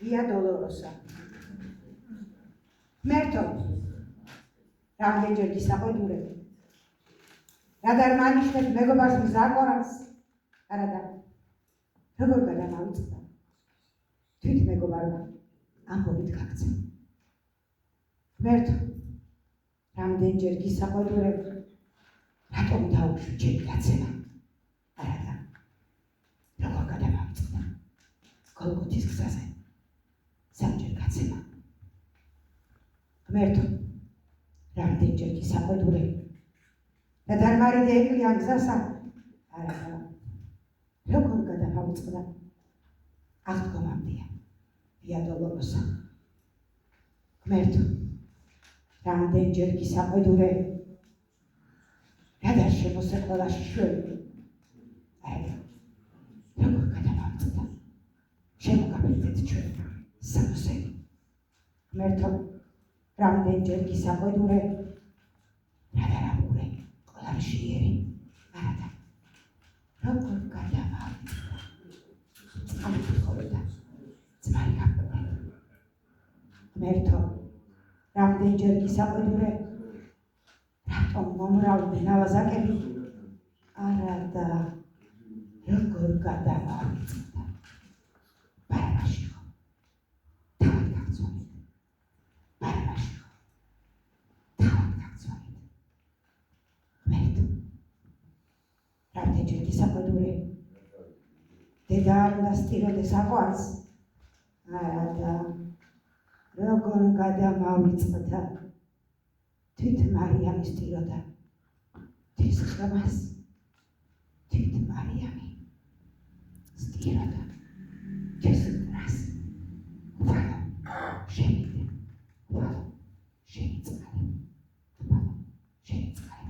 Via Dolorosa. Merto. Რამდენჯერ გისაყიდურებ. რად არ მანიშნებ მეგობარს მზაკორას. არადა. როგორ გადამავიწყდა. თვით მეგობარმა ამბობით გაქცევ. მერტო. რამდენჯერ გისაყიდურებ. რატომ დაუშვი ჩემი გაცემა. არადა. როგორ გადამავიწყდა. გოლგოთის გზაზე. სამჯერ გაცემა. მერტო. რამდენჯერ გისაყიდურებ. და დარმარიდე ეკლიან გზასა. არადა. როგორ გადამავიწყდა. აღდგომამდეა. Via Dolorosa. მერტო. რამდენჯერ გისაყიდურებ. რადგან შემოსეყოლაში შველი. არადა. როგორ გადამავიწყდა. შემოგაბერძეთ ჩვენ სამოსელი. მერტო. რამდენჯერ გისაყიდურებ. რადგან ყოლარშიერი. არადა. როგორ გადამავიწყდა. წყალიხორდა. ძმარი გაკვრა. მერტო. რამდენჯერ გისაყიდურებ. რატომ მომრავლდი ნავაზაკები. არადა. როგორ გადამავიწყდა. ბარაბაში ხო. თავად გაგწვავით. ბარაბაში ხო. თავად გაგწვავით. მერტო. რამდენჯერ გისაყიდურებ. დედა არ უნდა სტიროდეს აყვანს. არადა. როგორ გადამავიწყდა. თვით მარიამი სტიროდა. თვის ხმას. თვით მარიამი სტიროდა. თვის რას. ვალო. შენიდე. ვალო. შენი წყალი. ვალო. შენი წყალი.